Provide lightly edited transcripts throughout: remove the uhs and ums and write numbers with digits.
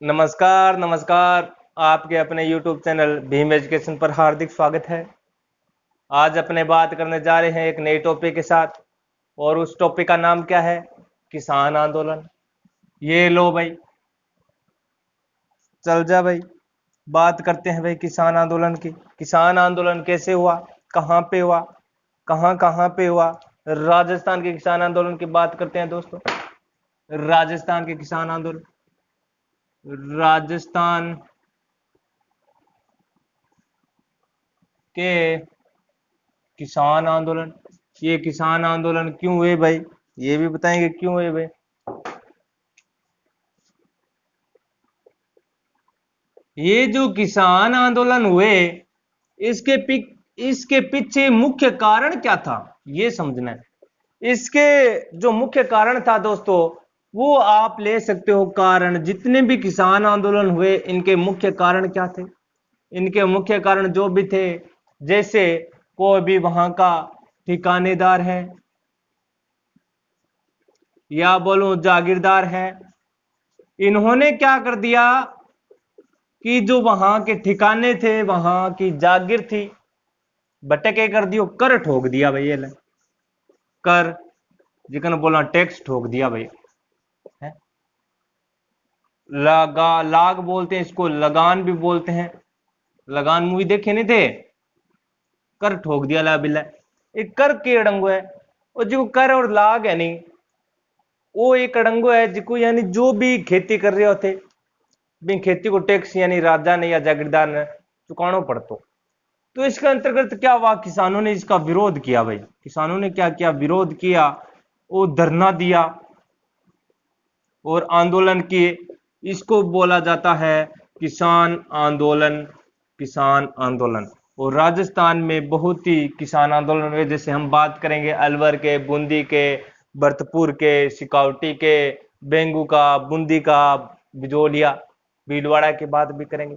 नमस्कार नमस्कार। आपके अपने YouTube चैनल भीम एजुकेशन पर हार्दिक स्वागत है। आज अपने बात करने जा रहे हैं एक नए टॉपिक के साथ, और उस टॉपिक का नाम क्या है? किसान आंदोलन। ये लो भाई, चल जा भाई। बात करते हैं भाई किसान आंदोलन की। किसान आंदोलन कैसे हुआ, कहाँ पे हुआ, कहाँ कहाँ पे हुआ? राजस्थान के किसान आंदोलन की बात करते हैं दोस्तों। राजस्थान के किसान आंदोलन, राजस्थान के किसान आंदोलन। ये किसान आंदोलन क्यों हुए भाई, ये भी बताएंगे क्यों हुए भाई। ये जो किसान आंदोलन हुए, इसके इसके पीछे मुख्य कारण क्या था, ये समझना है। इसके जो मुख्य कारण था दोस्तों, वो आप ले सकते हो कारण। जितने भी किसान आंदोलन हुए, इनके मुख्य कारण क्या थे? इनके मुख्य कारण जो भी थे, जैसे कोई भी वहां का ठिकानेदार है या बोलूं जागीरदार है, इन्होंने क्या कर दिया कि जो वहां के ठिकाने थे, वहां की जागीर थी, बटके कर दियो, कर ठोक दिया भाई। ये ले कर, जिकन बोला टैक्स ठोक दिया भाई। है लगा, लाग बोलते हैं इसको, लगान भी बोलते हैं। लगान मूवी देखे नहीं थे? कर ठोक दिया ला बिल्ला। एक कर के अड़ंगो है, और जो कर और लाग है नहीं, वो एक अड़ंगो है जिको यानी जो भी खेती कर रहे होते, भी खेती को टैक्स यानी राजा ने या जागीरदार ने चुकाना पड़तो। तो इसके अंतर्गत क्या हुआ, किसानों ने इसका विरोध किया भाई। किसानों ने क्या किया, विरोध किया, वो धरना दिया और आंदोलन किए। इसको बोला जाता है किसान आंदोलन। किसान आंदोलन। और राजस्थान में बहुत ही किसान आंदोलन हुए, जैसे हम बात करेंगे अलवर के, बूंदी के, भरतपुर के, सिकाउटी के, बेंगू का, बूंदी का, बिजोलिया, भीलवाड़ा की बात भी करेंगे।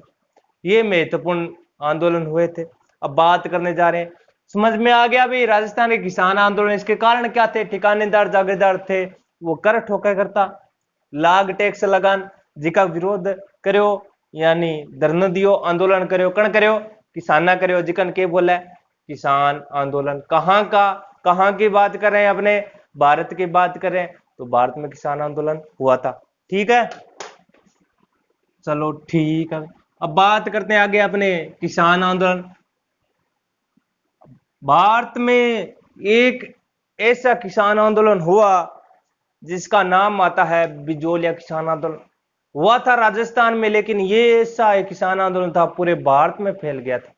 ये महत्वपूर्ण आंदोलन हुए थे। अब बात करने जा रहे हैं। समझ में आ गया भाई राजस्थान के किसान आंदोलन, इसके कारण क्या थे? ठिकानेदार जागीरदार थे, वो कर ठोका करता, लाग टैक्स लगान, जिका विरोध करो यानी धरना दियो, आंदोलन करो, कण करो, किसाना करो, जिकन के बोला है किसान आंदोलन। कहाँ का, कहाँ की बात कर रहे हैं? अपने भारत की बात कर रहे हैं, तो भारत में किसान आंदोलन हुआ था। ठीक है, चलो ठीक है। अब बात करते हैं आगे अपने किसान आंदोलन। भारत में एक ऐसा किसान आंदोलन हुआ जिसका नाम आता है बिजोलिया किसान आंदोलन। हुआ था राजस्थान में, लेकिन ये ऐसा एक किसान आंदोलन था, पूरे भारत में फैल गया था।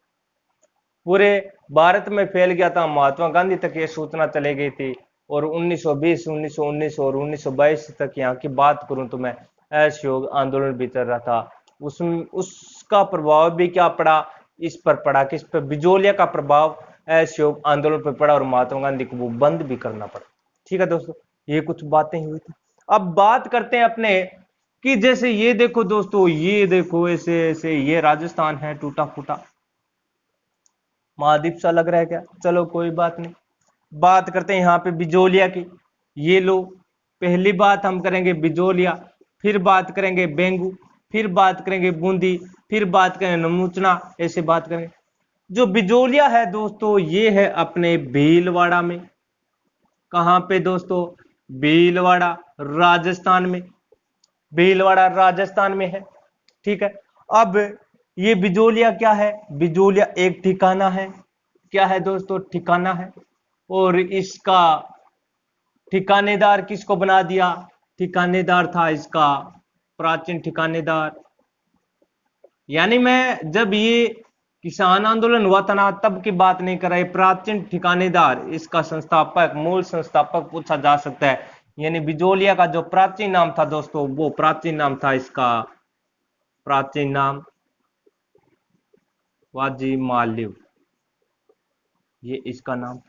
पूरे भारत में फैल गया था, महात्मा गांधी तक ये सूचना चली गई थी। और 1920, 1919 और 1922 तक यहाँ की बात करूं तो मैं, असहयोग आंदोलन भी चल रहा था। उसका प्रभाव भी क्या पड़ा, इस पर पड़ा, किस पर? बिजोलिया का प्रभाव असहयोग आंदोलन पर पड़ा, और महात्मा गांधी को वो बंद भी करना पड़ा। ठीक है दोस्तों, ये कुछ बातें हुई थी। अब बात करते हैं अपने कि जैसे ये देखो दोस्तों, ये देखो ऐसे ऐसे, ये राजस्थान है टूटा फूटा, महाद्वीप सा लग रहा है क्या? चलो कोई बात नहीं। बात करते हैं यहाँ पे बिजोलिया की। ये लो, पहली बात हम करेंगे बिजोलिया, फिर बात करेंगे बेंगू, फिर बात करेंगे बूंदी, फिर बात करेंगे नमूचना, ऐसे बात करेंगे। जो बिजोलिया है दोस्तों, ये है अपने भीलवाड़ा में। कहाँ पे दोस्तों? भीलवाड़ा राजस्थान में। भीलवाड़ा राजस्थान में है। ठीक है। अब ये बिजोलिया क्या है? बिजोलिया एक ठिकाना है। क्या है दोस्तों? ठिकाना है। और इसका ठिकानेदार किसको बना दिया? ठिकानेदार था इसका प्राचीन ठिकानेदार। यानी मैं जब ये किसान आंदोलन हुआ था ना, तब की बात नहीं कर रहा है। प्राचीन ठिकानेदार, इसका संस्थापक, मूल संस्थापक पूछा जा सकता है। यानी बिजोलिया का जो प्राचीन नाम था दोस्तों, वो प्राचीन नाम था इसका, प्राचीन नाम वाजी माल्यव, ये इसका नाम।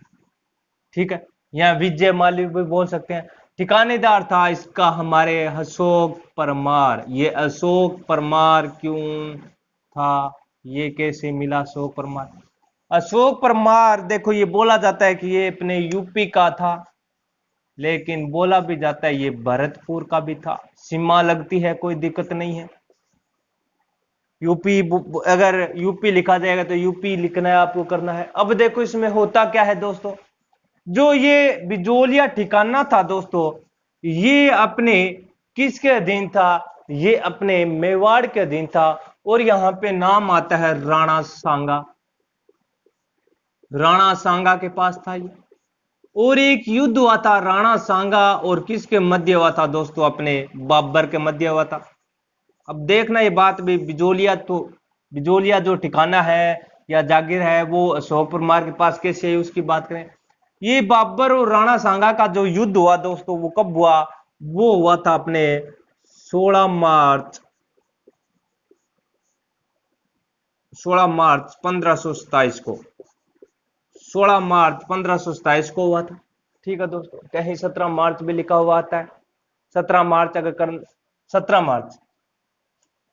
ठीक है, या विजय माल्यव भी बोल सकते हैं। ठिकानेदार था इसका हमारे अशोक परमार। ये अशोक परमार क्यों था, ये कैसे मिला अशोक परमार? अशोक परमार देखो, ये बोला जाता है कि ये अपने यूपी का था, लेकिन बोला भी जाता है ये भरतपुर का भी था। सीमा लगती है, कोई दिक्कत नहीं है। यूपी, अगर यूपी लिखा जाएगा तो यूपी लिखना है, आपको करना है। अब देखो इसमें होता क्या है दोस्तों, जो ये बिजोलिया ठिकाना था दोस्तों, ये अपने किसके अधीन था, ये अपने मेवाड़ के अधीन था। और यहां पे नाम आता है राणा सांगा, राणा सांगा के पास था ये। और एक युद्ध हुआ था राणा सांगा और किसके मध्य हुआ था दोस्तों, अपने बाबर के मध्य हुआ था। अब देखना ये बात भी, बिजोलिया तो, बिजोलिया जो ठिकाना है या जागीर है वो अशोक परमार के पास कैसे है उसकी बात करें। ये बाबर और राणा सांगा का जो युद्ध हुआ दोस्तों, वो कब हुआ, वो हुआ था अपने 16 मार्च 1527 को, 16 मार्च 1527 को हुआ था। ठीक है दोस्तों, कहीं 17 मार्च भी लिखा हुआ आता है। 17 मार्च अगर कर 17 मार्च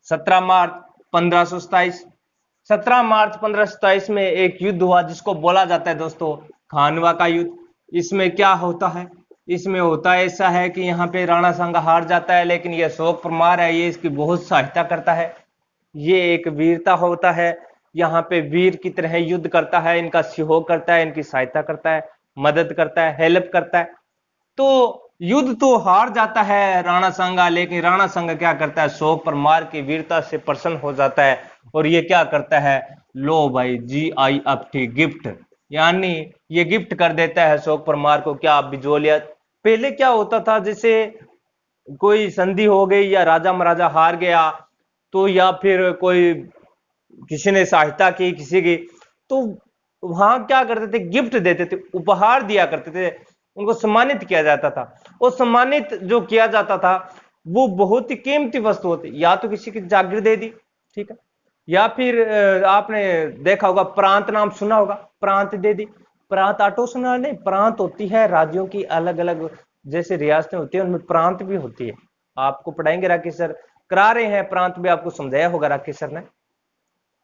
17 मार्च 1527, 17 मार्च 1527 में एक युद्ध हुआ जिसको बोला जाता है दोस्तों खानवा का युद्ध। इसमें क्या होता है, इसमें होता ऐसा है कि यहाँ पे राणा सांगा हार जाता है, लेकिन ये अशोक परमार है, ये इसकी बहुत सहायता करता है। ये एक वीरता होता है, यहाँ पे वीर की तरह युद्ध करता है, इनका सहयोग करता है, इनकी सहायता करता है, मदद करता है, हेल्प करता है। तो युद्ध तो हार जाता है राणा सांगा, लेकिन राणा सांगा क्या करता है, अशोक परमार की वीरता से प्रसन्न हो जाता है और ये क्या करता है, लो भाई GIFT गिफ्ट, यानी ये गिफ्ट कर देता है अशोक परमार को। क्या बिजोलिया, पहले क्या होता था, जैसे कोई संधि हो गई या राजा महाराजा हार गया, तो या फिर कोई किसी ने सहायता की किसी की, तो वहां क्या करते थे, गिफ्ट देते थे, उपहार दिया करते थे, उनको सम्मानित किया जाता था। और सम्मानित जो किया जाता था वो बहुत ही कीमती वस्तु होती, या तो किसी की जागीर दे दी, ठीक है, या फिर आपने देखा होगा प्रांत, नाम सुना होगा, प्रांत दे दी। प्रांत ऑटो सुना नहीं, प्रांत होती है राज्यों की अलग अलग, जैसे रियासतें होती है उनमें प्रांत भी होती है। आपको पढ़ाएंगे राकेश सर, करा रहे हैं, प्रांत भी आपको समझाया होगा राकेश सर ने,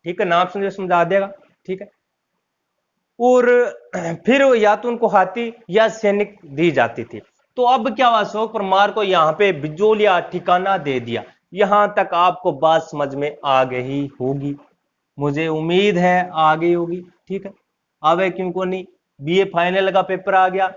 ठीक है, नाम सुन समझा देगा, ठीक है। और फिर या तो उनको हाथी या सैनिक दी जाती थी। तो अब क्या हुआ, अशोक परमार को यहाँ पे बिजोलिया ठिकाना दे दिया। यहां तक आपको बात समझ में आ गई होगी, मुझे उम्मीद है आ गई होगी, ठीक है। आवे क्यों को नहीं, BA फाइनल का पेपर आ गया,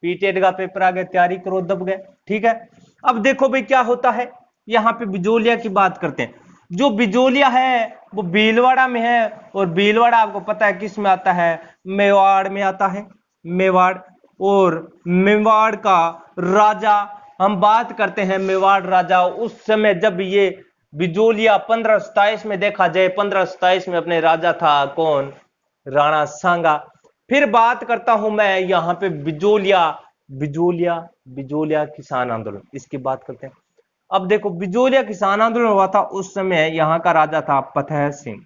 पीटेड का पेपर आ गया, तैयारी करो दब गए, ठीक है। अब देखो भाई क्या होता है, यहाँ पे बिजोलिया की बात करते हैं। जो बिजोलिया है वो भीलवाड़ा में है, और भीलवाड़ा आपको पता है किस में आता है, मेवाड़ में आता है, मेवाड़। और मेवाड़ का राजा, हम बात करते हैं मेवाड़ राजा, उस समय जब ये बिजोलिया 1527 में देखा जाए, 1527 में अपने राजा था कौन, राणा सांगा। फिर बात करता हूं मैं यहाँ पे बिजोलिया, बिजोलिया बिजोलिया किसान आंदोलन, इसकी बात करते हैं। अब देखो बिजोलिया किसान आंदोलन हुआ था, उस समय यहाँ का राजा था फतेह सिंह।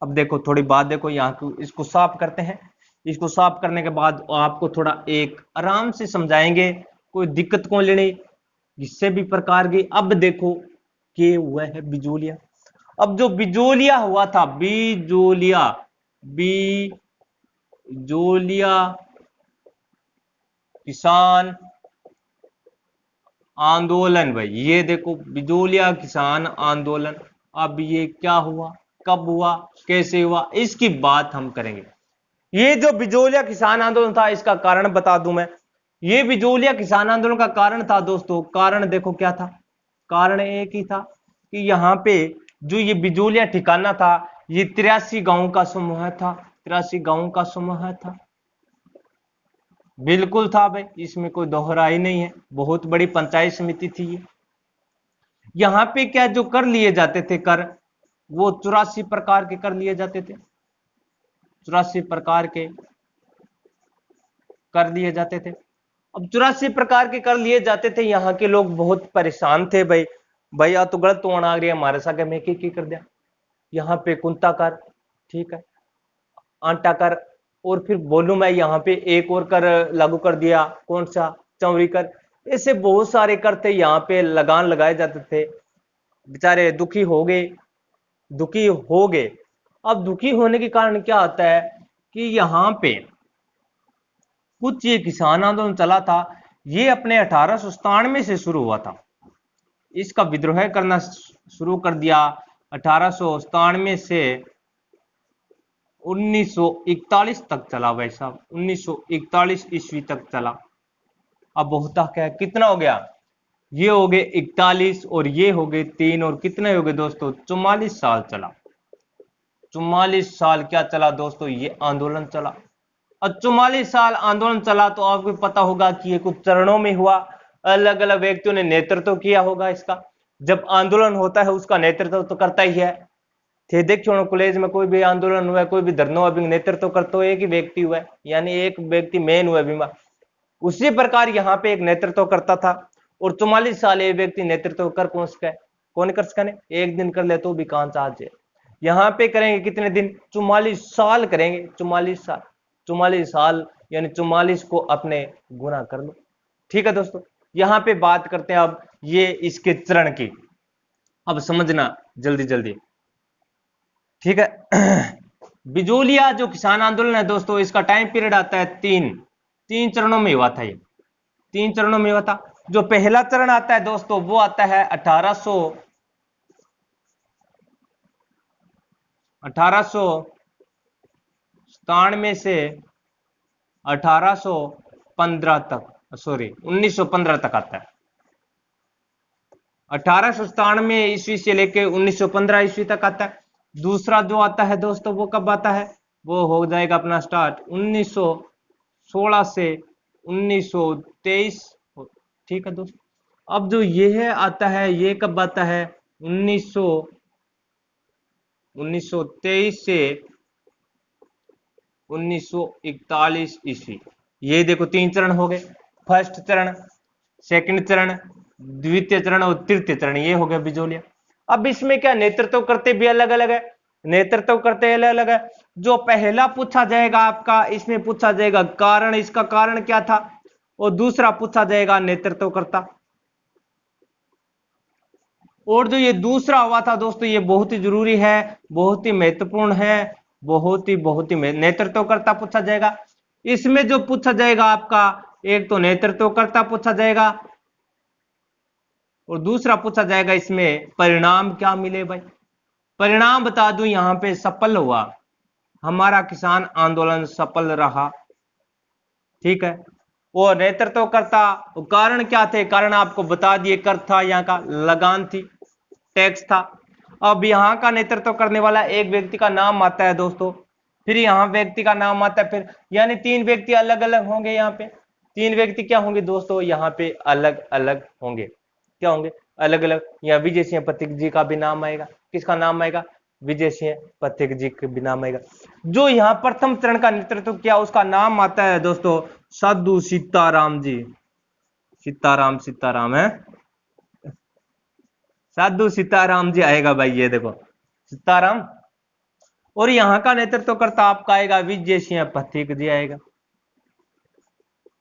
अब देखो थोड़ी बात देखो यहाँ की, इसको साफ करते हैं। इसको साफ करने के बाद आपको थोड़ा एक आराम से समझाएंगे, कोई दिक्कत कौन लेनी किसी भी प्रकार की। अब देखो के हुआ है बिजोलिया। अब जो बिजोलिया हुआ था, बिजोलिया, बिजोलिया किसान आंदोलन, भाई ये देखो बिजोलिया किसान आंदोलन। अब ये क्या हुआ, कब हुआ, कैसे हुआ, इसकी बात हम करेंगे। ये जो बिजोलिया किसान आंदोलन था, इसका कारण बता दूं मैं। ये बिजोलिया किसान आंदोलन का कारण था दोस्तों, कारण देखो क्या था, कारण एक ही था कि यहाँ पे जो ये बिजोलिया ठिकाना था, ये 83 गांव का समूह था, 83 गांव का समूह था, बिल्कुल था भाई, इसमें कोई दोहरा ही नहीं है। बहुत बड़ी पंचायत समिति थी ये। यहाँ पे क्या जो कर लिए जाते थे कर, वो 84 प्रकार के कर लिए जाते थे, 84 प्रकार के कर लिए जाते थे। अब 84 प्रकार के कर लिए जाते थे, यहाँ के लोग बहुत परेशान थे भाई, भैया तो गलत होना आ रही है हमारे साथ, मैं की कर दिया। यहाँ पे कुंता कर, ठीक है, आंटा कर, और फिर बोलूं मैं यहाँ पे एक और कर लागू कर दिया, कौन सा, चौरी कर। ऐसे बहुत सारे कर थे, यहाँ पे लगान लगाए जाते थे। बेचारे दुखी हो गए, दुखी हो गए। अब दुखी होने के कारण क्या होता है कि यहाँ पे कुछ ये किसान आंदोलन चला था, ये अपने 1897 से शुरू हुआ था। इसका विद्रोह करना शुरू कर दिया 1897 से 1941 तक चला भाई साहब, 1941 ईस्वी तक चला। अब होता क्या है, कितना हो गया, ये हो गए 41 और ये हो गए 3 और कितने हो गए दोस्तों, 44 साल चला। 44 साल क्या चला दोस्तों, ये आंदोलन चला। और 44 साल आंदोलन चला तो आपको पता होगा कि ये कुछ चरणों में हुआ, अलग अलग व्यक्तियों ने नेतृत्व किया होगा इसका। जब आंदोलन होता है उसका नेतृत्व तो करता ही है। थे देखो कॉलेज में कोई भी आंदोलन हुआ, कोई भी धरना हुआ, नेतृत्व करता हो एक ही व्यक्ति हुआ है, यानी एक व्यक्ति मेन हुआ बीमा। उसी प्रकार यहाँ पे एक नेतृत्व करता था और 44 साल ये व्यक्ति नेतृत्व कर कौन कर सका ने, एक दिन कर ले तो भी कांच आज है। यहाँ पे करेंगे कितने दिन, 44 साल करेंगे, 44 साल, 44 साल यानी 44 को अपने गुना कर लो। ठीक है दोस्तों, यहाँ पे बात करते हैं अब ये इसके चरण की, अब समझना जल्दी जल्दी। ठीक है बिजोलिया जो किसान आंदोलन है दोस्तों, इसका टाइम पीरियड आता है तीन चरणों में हुआ था। ये 3 चरणों में हुआ था। जो पहला चरण आता है दोस्तों वो आता है 1897 से 1815 तक, सॉरी 1915 तक आता है। 1897 ईस्वी से लेके 1915 ईस्वी तक आता है। दूसरा जो आता है दोस्तों वो कब आता है, वो हो जाएगा अपना स्टार्ट 1916 से 1923। ठीक है दोस्तों, अब जो ये है आता है ये कब आता है, 1923 से 1941 ईस्वी। ये देखो 3 चरण हो गए, फर्स्ट चरण, सेकंड चरण, द्वितीय चरण और तृतीय चरण, ये हो गया बिजोलिया। अब इसमें क्या नेतृत्व करते भी अलग अलग है, नेतृत्व करते अलग अलग है। जो पहला पूछा जाएगा आपका, इसमें पूछा जाएगा कारण, इसका कारण क्या था, और दूसरा पूछा जाएगा नेतृत्व करता। और जो ये दूसरा हुआ था दोस्तों ये बहुत ही जरूरी है, बहुत ही महत्वपूर्ण है, बहुत ही नेतृत्वकर्ता पूछा जाएगा। इसमें जो पूछा जाएगा आपका, एक तो नेतृत्वकर्ता पूछा जाएगा और दूसरा पूछा जाएगा इसमें परिणाम क्या मिले भाई। परिणाम बता दूं, यहां पे सफल हुआ, हमारा किसान आंदोलन सफल रहा। ठीक है, वो नेतृत्वकर्ता, कारण क्या थे, कारण आपको बता दिए, कर था यहाँ का, लगान थी, टैक्स था। अब यहाँ का नेतृत्व करने वाला एक व्यक्ति का नाम आता है दोस्तों, फिर यहाँ व्यक्ति का नाम आता है, फिर यानी 3 व्यक्ति अलग अलग होंगे। यहाँ पे 3 व्यक्ति क्या होंगे दोस्तों, यहाँ पे अलग अलग होंगे, क्या होंगे, अलग अलग। यहाँ विजय सिंह पथिक जी का भी नाम आएगा, किसका नाम आएगा, विजय सिंह पथिक जी का भी नाम आएगा। जो यहाँ प्रथम चरण का नेतृत्व किया उसका नाम आता है दोस्तों साधु सीताराम जी, सीताराम है, साधु सीताराम जी आएगा भाई, ये देखो सीताराम। और यहाँ का नेतृत्व करता आपका आएगा विजय सिंह पथिक जी आएगा,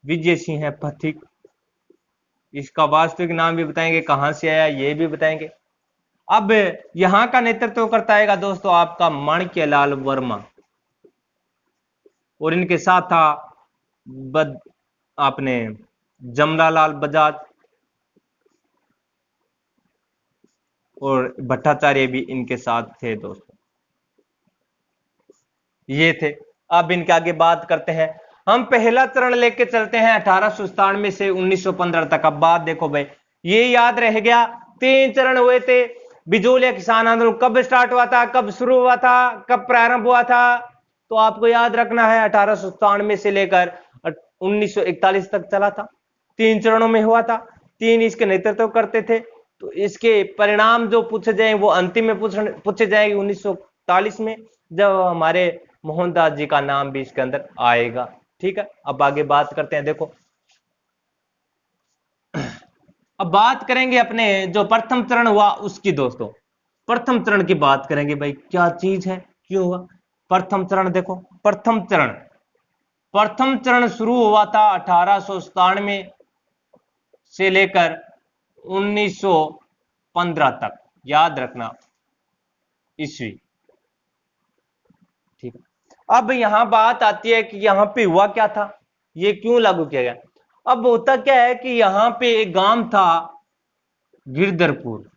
विजय सिंह पथिक। इसका वास्तविक नाम भी बताएंगे, कहां से आया ये भी बताएंगे। अब यहां का नेतृत्व करता आएगा दोस्तों आपका माणिक्यलाल वर्मा, और इनके साथ था आपने जमनालाल बजाज और भट्टाचार्य भी इनके साथ थे दोस्तों, ये थे। अब इनके आगे बात करते हैं, हम पहला चरण लेके चलते हैं 1897 से 1915 तक। अब बात देखो भाई, ये याद रह गया, 3 चरण हुए थे। बिजोलिया किसान आंदोलन कब स्टार्ट हुआ था, कब शुरू हुआ था, कब प्रारंभ हुआ था, तो आपको याद रखना है 1897 से लेकर 1941 तक चला था। 3 चरणों में हुआ था, 3 इसके नेतृत्व करते थे। तो इसके परिणाम जो पूछे जाए वो अंतिम में पूछे जाएंगे 1941 में, जब हमारे मोहनदास जी का नाम भी इसके अंदर आएगा। ठीक है, अब आगे बात करते हैं। देखो अब बात करेंगे अपने जो प्रथम चरण हुआ उसकी दोस्तों, प्रथम चरण की बात करेंगे भाई, क्या चीज है, क्यों हुआ प्रथम चरण। देखो प्रथम चरण शुरू हुआ था 1897 से लेकर 1915 तक, याद रखना ईस्वी। ठीक है, अब यहां बात आती है कि यहां पे हुआ क्या था, ये क्यों लागू किया गया। अब होता क्या है कि यहां पे एक गांव था गिरधरपुर।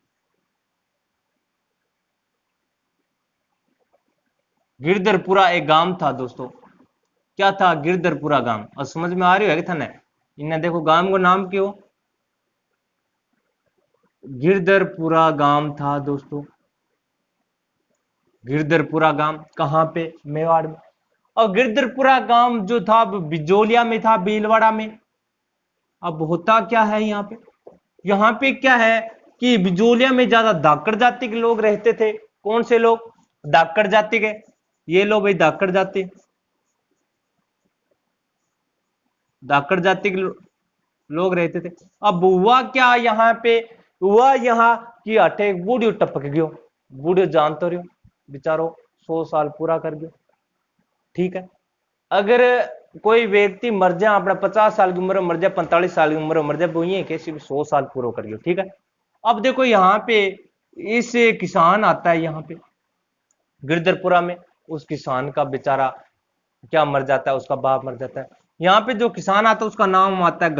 गिरधरपुरा एक गांव था दोस्तों। क्या था? गिरधरपुरा गांव। और समझ में आ रही है कि था ना? इन्हें देखो गांव को नाम क्यों गिरधरपुरा गांव था दोस्तों। गिरधरपुरा गांव कहाँ पे? मेवाड़ में। और गिरधरपुरा गांव जो था बिजोलिया में था, भीलवाड़ा में। अब होता क्या है यहाँ पे क्या है कि बिजोलिया में ज्यादा धाकड़ जाति के लोग रहते थे। कौन से लोग? धाकड़ जाति के। ये लोग भाई धाकड़ जाति, धाकड़ जाति के लोग रहते थे। अब हुआ क्या यहाँ पे? हुआ यहाँ कि अठे एक बूढ़ी टपक गयो। बूढ़े जान तो रहो बेचारो 100 साल पूरा कर गयो। ठीक है, अगर कोई व्यक्ति मर जाए, अपना 50 साल की उम्र में मर जाए, 45 साल की उम्र में मर जाए, वो ये कैसे भी 100 साल पूरा कर गयो। ठीक है, अब देखो यहाँ पे इस किसान आता है यहाँ पे गिरधरपुरा में। उस किसान का बेचारा क्या मर जाता है, उसका बाप मर जाता है। यहाँ पे जो किसान आता है उसका नाम आता है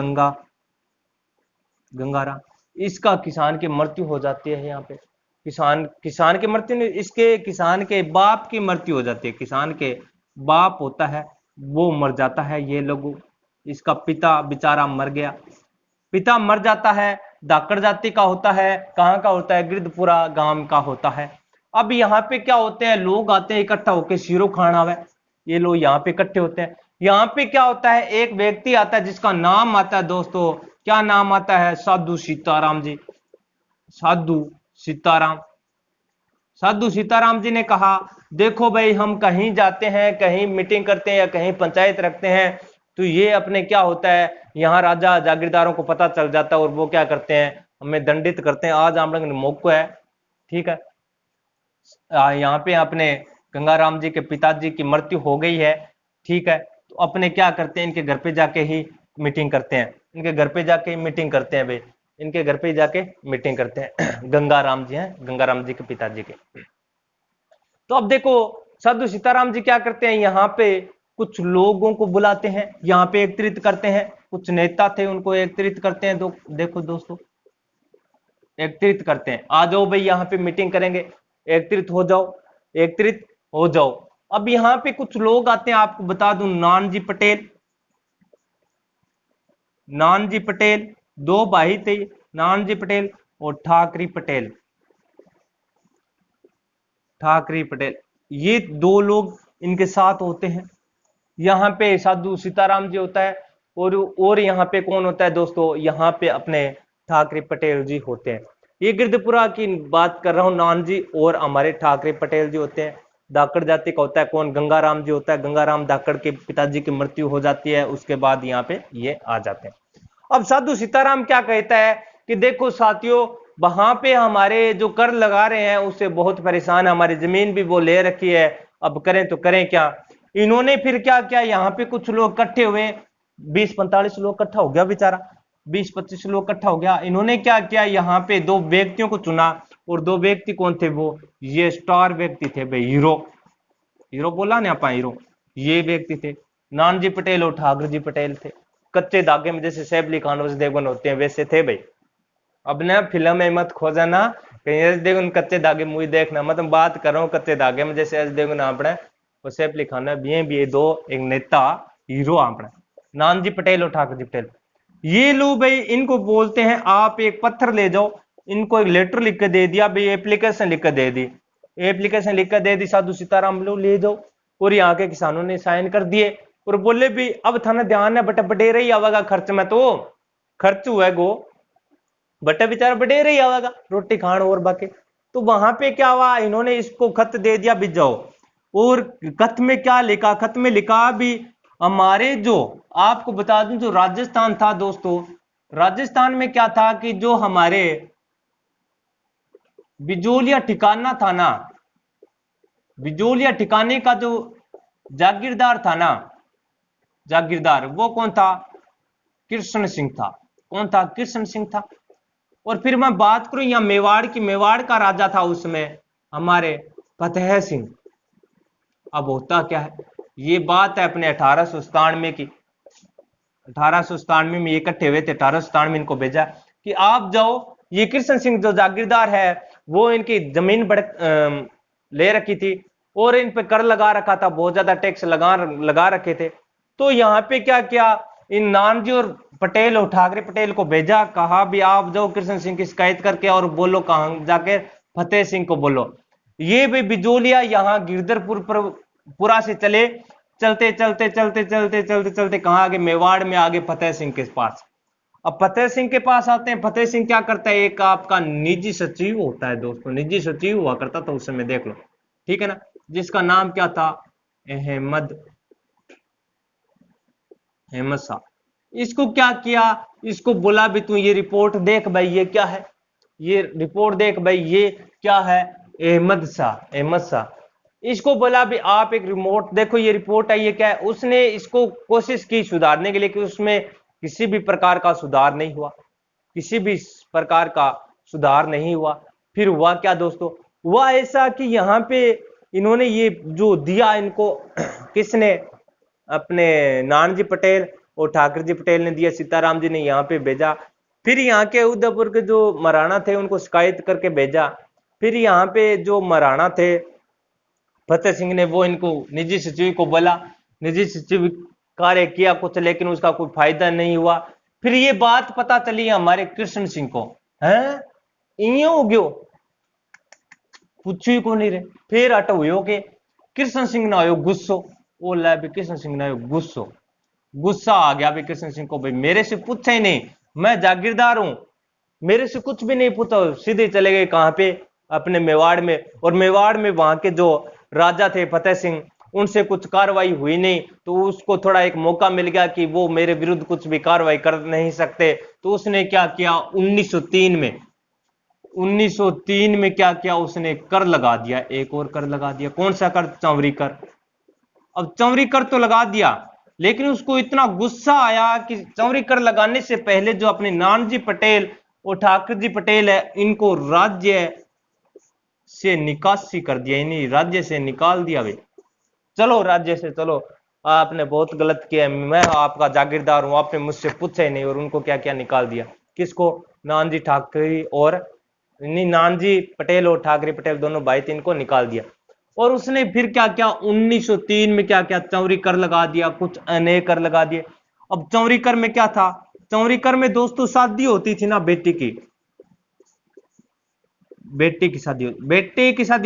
गंगाराम। इसका किसान की मृत्यु हो जाती है यहाँ पे। किसान की मृत्यु नहीं, इसके किसान के बाप की मृत्यु हो जाती है। किसान के बाप होता है वो मर जाता है। ये लोग, इसका पिता बेचारा मर गया, पिता मर जाता है। धाकड़ जाति का होता है। कहाँ का होता है? गिरधपुरा गांव का होता है। अब यहाँ पे क्या होते हैं, लोग आते हैं इकट्ठा होकर शिरो खाना हुआ। ये लोग यहाँ पे इकट्ठे होते हैं। यहाँ पे क्या होता है, एक व्यक्ति आता है जिसका नाम आता है दोस्तों, क्या नाम आता है? साधु सीताराम जी। साधु सीताराम। साधु सीताराम जी ने कहा देखो भाई, हम कहीं जाते हैं, कहीं मीटिंग करते हैं या कहीं पंचायत रखते हैं, तो ये अपने क्या होता है, यहाँ राजा जागीरदारों को पता चल जाता है और वो क्या करते हैं, हमें दंडित करते हैं। आज हम लोग मौका है। ठीक है, यहाँ पे अपने गंगाराम जी के पिताजी की मृत्यु हो गई है। ठीक है, तो अपने क्या करते हैं, इनके घर पे जाके ही मीटिंग करते हैं। इनके घर पे जाके ही मीटिंग करते हैं भाई, इनके घर पे जाके मीटिंग करते हैं। गंगाराम जी हैं, गंगाराम जी के पिताजी के। तो अब देखो साधु सीताराम जी क्या करते हैं, यहाँ पे कुछ लोगों को बुलाते हैं, यहाँ पे एकत्रित करते हैं। कुछ नेता थे उनको एकत्रित करते हैं। देखो दोस्तों, एकत्रित करते हैं, आ जाओ भाई यहाँ पे मीटिंग करेंगे, एकत्रित हो जाओ, एकत्रित हो जाओ। अब यहाँ पे कुछ लोग आते हैं, आपको बता दूं, नानजी पटेल। नानजी पटेल, दो भाई थे, नानजी पटेल और ठाकरी पटेल। ठाकरी पटेल, ये दो लोग इनके साथ होते हैं। यहाँ पे साधु सीताराम जी होता है और यहाँ पे कौन होता है दोस्तों, यहाँ पे अपने ठाकरे पटेल जी होते हैं। ये गिरधपुरा की बात कर रहा हूँ, नान जी और हमारे ठाकरे पटेल जी होते हैं। धाकड़ जाति का होता है कौन? गंगाराम जी होता है। गंगाराम धाकड़ के पिताजी की मृत्यु हो जाती है, उसके बाद यहाँ पे ये आ जाते हैं। अब साधु सीताराम क्या कहता है कि देखो साथियों, वहां पे हमारे जो कर लगा रहे हैं उससे बहुत परेशान, हमारी जमीन भी वो ले रखी है, अब करें तो करें क्या। इन्होंने फिर क्या किया, यहाँ पे कुछ लोग इकट्ठे हुए, 20-45 लोग इकट्ठा हो गया बेचारा, 20-25 लोग इकट्ठा हो गया। इन्होंने क्या किया, यहाँ पे दो व्यक्तियों को चुना। और दो व्यक्ति कौन थे? वो ये स्टार व्यक्ति थे भाई, हीरो। हीरो बोला ना आप, हीरो। ये व्यक्ति थे, नानजी पटेल और ठाकुर जी पटेल थे। कच्चे धागे में जैसे सैफ अली खान वैसे देवगन होते हैं, वैसे थे भाई। अब ना फिल्म में मत खो जाना कहीं ऐसे देखो, कच्चे धागे मूवी देखना, मतलब बात कर रहा हूँ कच्चे धागे में, जैसे ऐसे देखो ना अपने और सैफ अली खान भी दो एक नेता हीरो अपने नानजी पटेल और ठाकुर जी पटेल। ये लोग भाई इनको बोलते हैं आप एक पत्थर ले जाओ, इनको एक लेटर लिख के दे दिया भाई, एप्लीकेशन लिख के दे दी, एप्लीकेशन लिख कर दे दी, साधु सीताराम लो ले जाओ। और यहाँ के किसानों ने साइन कर दिए और बोले भी अब थाना ध्यान है बटे बटेरे ही आवेगा खर्च में, तो खर्च हुआ गो बटे बेचारा बटेरे ही आवेगा रोटी खान और बाकी। तो वहां पे क्या हुआ, इन्होंने इसको खत दे दिया भी जाओ। और खत में क्या लिखा, खत में लिखा भी हमारे जो, आपको बता दूं जो राजस्थान था दोस्तों, राजस्थान में क्या था कि जो हमारे बिजोलिया ठिकाना था ना, बिजोलिया ठिकाने का जो जागीरदार था ना, जागीरदार वो कौन था? कृष्ण सिंह था। कौन था? कृष्ण सिंह था। और फिर मैं बात करूं यहां मेवाड़ की, मेवाड़ का राजा था उसमें हमारे फतेह सिंह। अब होता क्या है, ये बात है अपने 1897 की। 1897 में ये इकट्ठे हुए थे, 1897 में इनको भेजा कि आप जाओ ये कृष्ण सिंह जो जागीरदार है वो इनकी जमीन ले रखी थी और इन पे कर लगा रखा था, बहुत ज्यादा टैक्स लगा रखे थे। तो यहाँ पे क्या किया, इन नानजी और पटेल और ठाकरे पटेल को भेजा, कहा भी आप जाओ कृष्ण सिंह की शिकायत करके और बोलो, कहां जाके, फतेह सिंह को बोलो। ये भी बिजोलिया यहाँ गिरधरपुर पर पुरा से चले, चलते चलते चलते चलते चलते चलते कहाँ आगे, मेवाड़ में आगे फतेह सिंह के पास। अब फतेह सिंह के पास आते हैं। फतेह सिंह क्या करता है, एक आपका निजी सचिव होता है दोस्तों, निजी सचिव हुआ करता था उस समय, देख लो, ठीक है ना, जिसका नाम क्या था, अहमद अहमद शाह। इसको क्या किया, इसको बोला भी तू ये रिपोर्ट देख भाई, ये क्या है, ये रिपोर्ट देख भाई, ये क्या है, अहमद शाह। इसको बोला भी आप एक रिमोट देखो, ये रिपोर्ट है, ये क्या है। उसने इसको कोशिश की सुधारने के लिए कि उसमें किसी भी प्रकार का सुधार नहीं हुआ, किसी भी प्रकार का सुधार नहीं हुआ। फिर हुआ क्या दोस्तों, हुआ ऐसा कि यहाँ पे इन्होंने ये जो दिया इनको किसने, अपने नानजी पटेल और ठाकर जी पटेल ने दिया, सीताराम जी ने यहाँ पे भेजा। फिर यहाँ के उदयपुर के जो महाराणा थे उनको शिकायत करके भेजा। फिर यहाँ पे जो महाराणा थे फतेह सिंह ने, वो इनको निजी सचिव को बोला, निजी सचिव कार्य किया कुछ, लेकिन उसका कोई फायदा नहीं हुआ। फिर ये बात पता चली हमारे कृष्ण सिंह को, है इं हो गयो, पूछी को नहीं रहे। फिर अट हुयो के कृष्ण सिंह ना हो गुस्सो, वो लै भी कृष्ण सिंह ना हो गुस्सो, गुस्सा आ गया भी कृष्ण सिंह को, भाई मेरे से पूछा ही नहीं, मैं जागीरदार हूं, मेरे से कुछ भी नहीं पूछा, सीधे चले गए कहां पे, अपने मेवाड़ में। और मेवाड़ में वहां के जो राजा थे फतेह सिंह, उनसे कुछ कार्रवाई हुई नहीं, तो उसको थोड़ा एक मौका मिल गया कि वो मेरे विरुद्ध कुछ भी कार्रवाई कर नहीं सकते। तो उसने क्या किया, 1903 में, 1903 में क्या किया उसने, कर लगा दिया, एक और कर लगा दिया। कौन सा कर, चौवरी कर। अब चौवरी कर तो लगा दिया, लेकिन उसको इतना गुस्सा आया कि चौवरी कर लगाने से पहले जो अपने नानजी पटेल और ठाकर जी पटेल है, इनको राज्य से निकासी कर दिया, इन्हीं राज्य से निकाल दिया। भाई चलो राज्य से, चलो आपने बहुत गलत किया, मैं आपका जागीरदार हूं, आपने मुझसे पूछा ही नहीं। और उनको क्या क्या निकाल दिया, किसको, नानजी ठाकरे और नहीं, नानजी पटेल और ठाकरे पटेल दोनों भाई थे, इनको निकाल दिया। और उसने फिर क्या क्या 1903 में क्या क्या, चौरी कर लगा दिया, कुछ अनेक कर लगा दिए। अब चौरी कर में क्या था, चौरी कर में दोस्तों शादी होती थी ना बेटी की, बेटी की शादी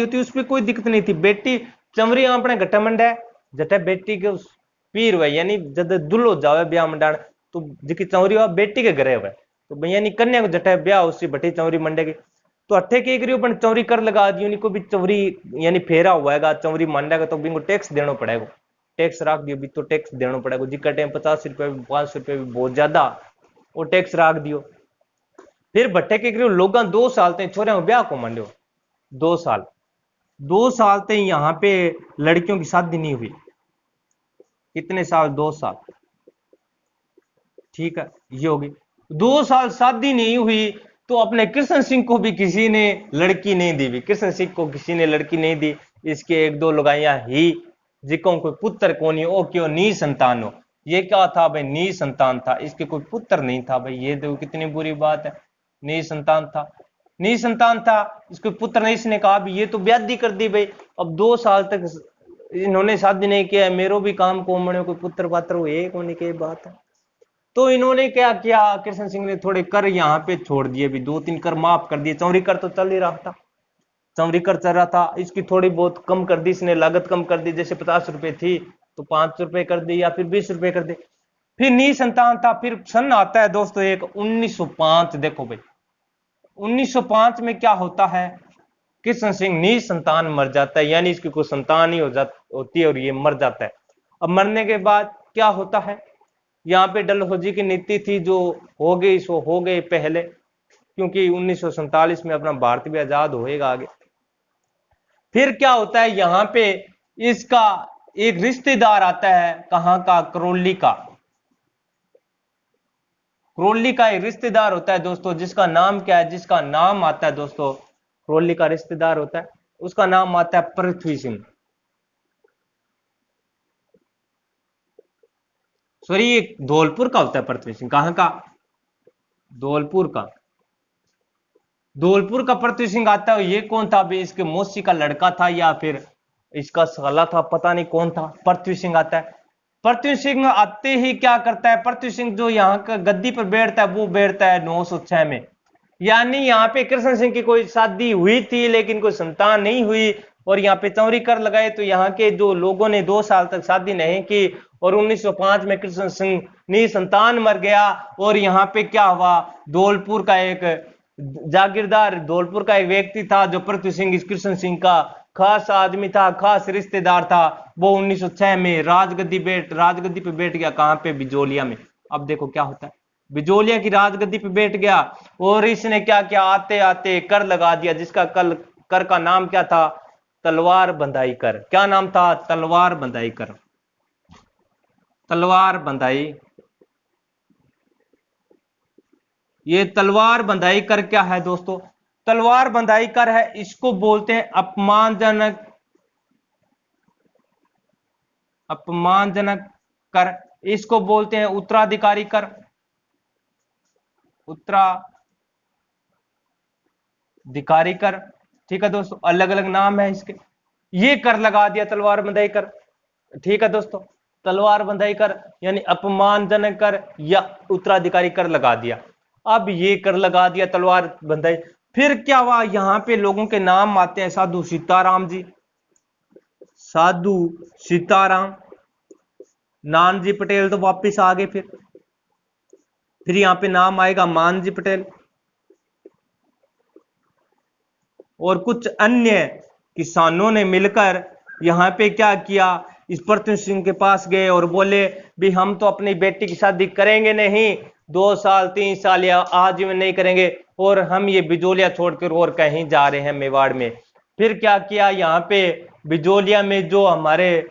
होती, उसमें कोई दिक्कत नहीं थी। बेटी चमरी अपने घटा मंड है, जटे बेटी के उस पीर हुए, यानी जब दुल्हो जावे ब्याह मंडाण, तो जिकी चौरी हुआ बेटी के घरे हुए, तो भैया नी कन्या को जटे ब्याह उससे बटी चौरी मंडेगी। तो अट्ठे के करियो पण चौरी कर लगा दियो, को भी चौरी यानी फेरा हुएगा, चौरी मांडेगा तो बिंगो टैक्स देना पड़ेगा, टैक्स राख दियो भी तो टैक्स देना पड़ेगा, जिका टाइम 50 रुपये 500 रुपये भी बहुत ज्यादा, वो टैक्स राख दियो। फिर भट्टे के करीब लोग 2 साल तक छोरे ब्याह को मांडो, 2 साल, 2 साल तक यहाँ पे लड़कियों की शादी नहीं हुई। कितने साल, 2 साल, ठीक है, ये होगी 2 साल शादी नहीं हुई। तो अपने कृष्ण सिंह को भी किसी ने लड़की नहीं दी, भी कृष्ण सिंह को किसी ने लड़की नहीं दी। इसके एक दो लगाइया ही, जिको कोई पुत्र कोनी, ओ क्यों नी संतान हो। ये क्या था भाई, नी संतान था, इसके कोई पुत्र नहीं था। भाई ये देखो कितनी बुरी बात है, नी संतान था, नी संतान था, इसको पुत्र नहीं। इसने कहा भी ये तो ब्यादी कर दी भाई, अब 2 साल तक इन्होंने शादी नहीं किया, मेरो भी काम को मणे, कोई पुत्र पात्र हो एक होने की बात है। तो इन्होंने क्या किया, कृष्ण सिंह ने थोड़े कर यहाँ पे छोड़ दिए, भी 2-3 कर माफ कर दिए। चौरी कर तो चल ही रहा था, चौरी कर चल रहा था, इसकी थोड़ी बहुत कम कर दी इसने, लागत कम कर दी, जैसे 50 रुपए थी तो 5 रुपए कर दी, या फिर 20 रुपए कर दी। फिर नी संतान था। फिर सन आता है दोस्तों एक 1905, देखो भाई 1905 में क्या होता है, कृष्ण सिंह नी संतान मर जाता है, यानी इसकी कोई संतान ही होती है और ये मर जाता है। अब मरने के बाद क्या होता है, यहाँ पे डलहौजी की नीति थी, जो हो गई सो हो गई पहले, क्योंकि 1947 में अपना भारत भी आजाद होएगा आगे। फिर क्या होता है, यहाँ पे इसका एक रिश्तेदार आता है, कहां का, करौली का, करौली का एक रिश्तेदार होता है दोस्तों, जिसका नाम क्या है, जिसका नाम आता है दोस्तों, करौली का रिश्तेदार होता है, उसका नाम आता है पृथ्वी सिंह। सॉरी, ये धौलपुर का होता है पृथ्वी सिंह, कहां का, धौलपुर का। धौलपुर का पृथ्वी सिंह आता है, ये कौन था भाई? इसके मौसी का लड़का था या फिर इसका साला था, पता नहीं कौन था। पृथ्वी सिंह आता है। पृथ्वी सिंह आते ही क्या करता है? पृथ्वी सिंह जो यहाँ का गद्दी पर बैठता है वो बैठता है 906 में। यानी यहाँ पे कृष्ण सिंह की कोई शादी हुई थी लेकिन कोई संतान नहीं हुई और यहाँ पे चौरी कर लगाए, तो यहाँ के जो लोगों ने 2 साल तक शादी नहीं की और 1905 में कृष्ण सिंह निसंतान मर गया। और यहाँ पे क्या हुआ? धौलपुर का एक जागीरदार, धौलपुर का एक व्यक्ति था जो पृथ्वी सिंह इस कृष्ण सिंह का खास आदमी था, खास रिश्तेदार था। वो 1906 में राजगद्दी पे बैठ गया। कहां पे? बिजोलिया में। अब देखो क्या होता है, बिजोलिया की राजगद्दी पे बैठ गया और इसने क्या किया? आते आते कर लगा दिया, जिसका कर का नाम क्या था? तलवार बंधाई कर। क्या नाम था? तलवार बंधाई कर। तलवार बंधाई, ये तलवार बंधाई कर क्या है दोस्तों? तलवार बंधाई कर है, इसको बोलते हैं अपमानजनक कर। इसको बोलते हैं उत्तराधिकारी कर। उत्तराधिकारी कर, ठीक है दोस्तों, अलग अलग नाम है इसके। ये कर लगा दिया तलवार बंधाई कर, ठीक है दोस्तों। तलवार बंधाई कर यानी अपमानजनक कर या उत्तराधिकारी कर लगा दिया। अब ये कर लगा दिया तलवार बंधाई, फिर क्या हुआ? यहां पे लोगों के नाम आते हैं। साधु सीताराम जी, साधु सीताराम। नानजी पटेल तो वापिस आ गए। फिर यहां पे नाम आएगा मानजी पटेल और कुछ अन्य किसानों ने मिलकर यहां पे क्या किया? इस पृथ्वी सिंह के पास गए और बोले भी हम तो अपनी बेटी की शादी करेंगे नहीं, 2 साल 3 साल या आजीवन नहीं करेंगे और हम ये बिजोलिया छोड़कर और कहीं जा रहे हैं मेवाड़ में। फिर क्या किया? यहाँ पे बिजोलिया में जो हमारे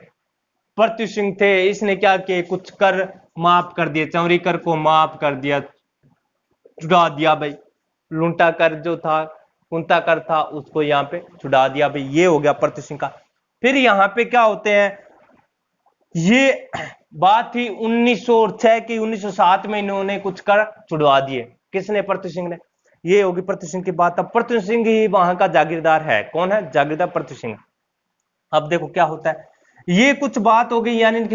पृथ्वी सिंह थे, इसने क्या किया? कुछ कर माफ कर दिए, चौरी कर को माफ कर दिया, छुड़ा दिया भाई। लुंटा कर जो था, कुंता कर था, उसको यहाँ पे छुड़ा दिया भाई। ये हो गया पृथ्वी सिंह का। फिर यहाँ पे क्या होते हैं? ये बात थी 1906 की। 1907 में इन्होंने कुछ कर छुड़वा दिए। किसने? पृथ्वी सिंह ने। ये होगी पृथ्वी सिंह की बात। अब पृथ्वी सिंह ही वहां का जागीरदार है। कौन है जागीरदार? पृथ्वी सिंह। अब देखो क्या होता है, ये कुछ बात हो गई, यानी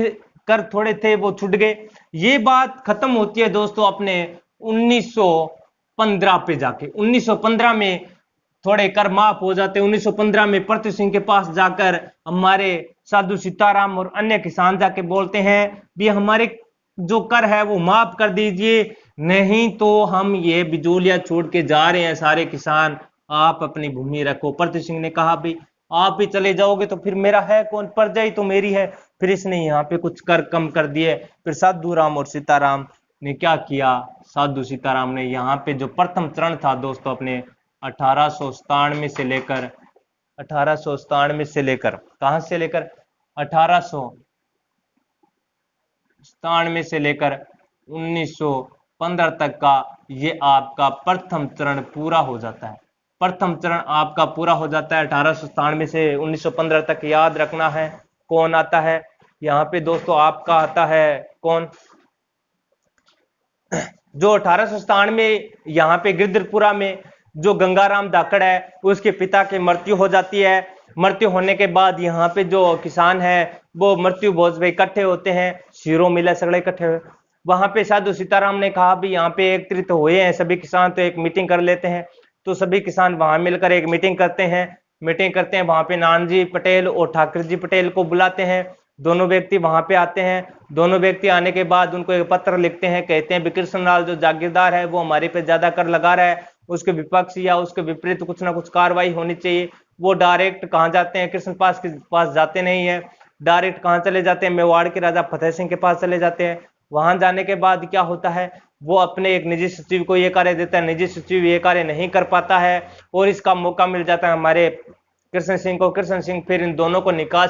कर थोड़े थे वो छूट गए। ये बात खत्म होती है दोस्तों अपने 1915 पे जाके। 1915 में थोड़े कर माफ हो जाते। 1915 में पृथ्वी सिंह के पास जाकर हमारे साधु सीताराम और अन्य किसान जाके बोलते हैं भी हमारे जो कर है वो माफ कर दीजिए, नहीं तो हम ये बिजोलिया छोड़ के जा रहे हैं सारे किसान, आप अपनी भूमि रखो। पृथ्वी सिंह ने कहा भी आप ही चले जाओगे तो फिर मेरा है कौन? प्रजा ही तो मेरी है। फिर इसने यहाँ पे कुछ कर कम कर दिए। फिर साधु राम और सीताराम ने क्या किया? साधु सीताराम ने यहाँ पे जो प्रथम चरण था दोस्तों अपने 1897 से लेकर 1897 से लेकर कहां से लेकर 1897 से लेकर 1915 तक का ये आपका प्रथम चरण पूरा हो जाता है। प्रथम चरण आपका पूरा हो जाता है 1897 से 1915 तक। याद रखना है कौन आता है यहाँ पे दोस्तों? आपका आता है कौन? जो 1897 में यहाँ पे गिरधरपुरा में जो गंगाराम धाकड़ है उसके पिता की मृत्यु हो जाती है। मृत्यु होने के बाद यहाँ पे जो किसान है वो मृत्यु भोज में इकट्ठे होते हैं, शिरो मिले सगड़े इकट्ठे हुए। वहां पे साधु सीताराम ने कहा भी यहाँ पे एकत्रित हुए हैं सभी किसान, तो एक मीटिंग कर लेते हैं। तो सभी किसान वहां मिलकर एक मीटिंग करते हैं। वहां पे नानजी पटेल और ठाकुर जी पटेल को बुलाते हैं। दोनों व्यक्ति वहां पे आते हैं। दोनों व्यक्ति आने के बाद उनको एक पत्र लिखते हैं, कहते हैं कृष्णलाल जो जागीरदार है वो हमारे पे ज्यादा कर लगा रहा है, उसके विपक्ष या उसके विपरीत कुछ ना कुछ कार्रवाई होनी चाहिए। वो डायरेक्ट कहाँ जाते हैं? कृष्ण पास के पास जाते नहीं है, डायरेक्ट कहाँ चले जाते हैं? मेवाड़ के राजा फतेह सिंह के पास चले जाते हैं। वहां जाने के बाद क्या होता है? वो अपने एक निजी सचिव को ये कार्य देता है, निजी सचिव ये कार्य नहीं कर पाता है और इसका मौका मिल जाता है हमारे कृष्ण सिंह को। कृष्ण सिंह फिर इन दोनों को निकाल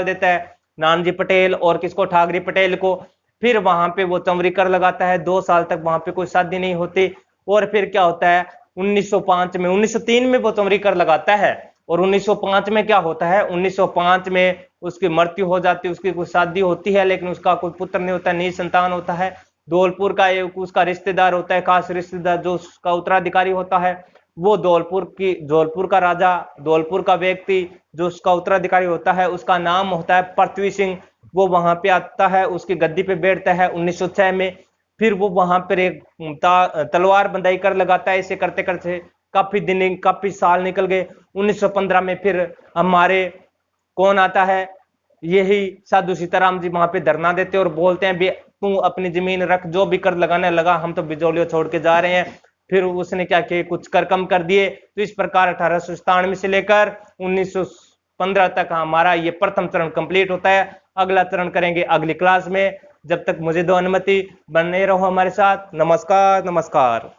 देता है, नानजी पटेल और किसको? ठाकरे पटेल को। फिर वहां पे वो चमरी कर लगाता है। 2 साल तक वहां पे कोई शादी नहीं होती। और फिर क्या होता है? 1903 में वो चमरी कर लगाता है और 1905 में क्या होता है? 1905 में उसकी मृत्यु हो जाती है। उसकी कोई शादी होती है लेकिन उसका कोई पुत्र नहीं होता, निसंतान होता है। धौलपुर का एक उसका रिश्तेदार होता है, खास रिश्तेदार, जो उसका उत्तराधिकारी होता है। वो धौलपुर का राजा, धौलपुर का व्यक्ति जो उसका उत्तराधिकारी होता है, उसका नाम होता है पृथ्वी सिंह। वो वहां पे आता है, उसकी गद्दी पे बैठता है 1906 में। फिर वो वहां पर एक तलवार बंदाई कर लगाता है। इसे करते करते काफी साल निकल गए। 1915 में फिर हमारे कौन आता है, यही साधु सीताराम जी वहां पे धरना देते और बोलते हैं, तू अपनी जमीन रख, जो भी कर लगाने लगा, हम तो बिजौलियों छोड़ के जा रहे हैं। फिर उसने क्या किया, कुछ कर कम कर दिए। तो इस प्रकार 1897 से लेकर 1915 तक हमारा ये प्रथम चरण कंप्लीट होता है। अगला चरण करेंगे अगली क्लास में। जब तक मुझे दो अनुमति, बने रहो हमारे साथ। नमस्कार नमस्कार।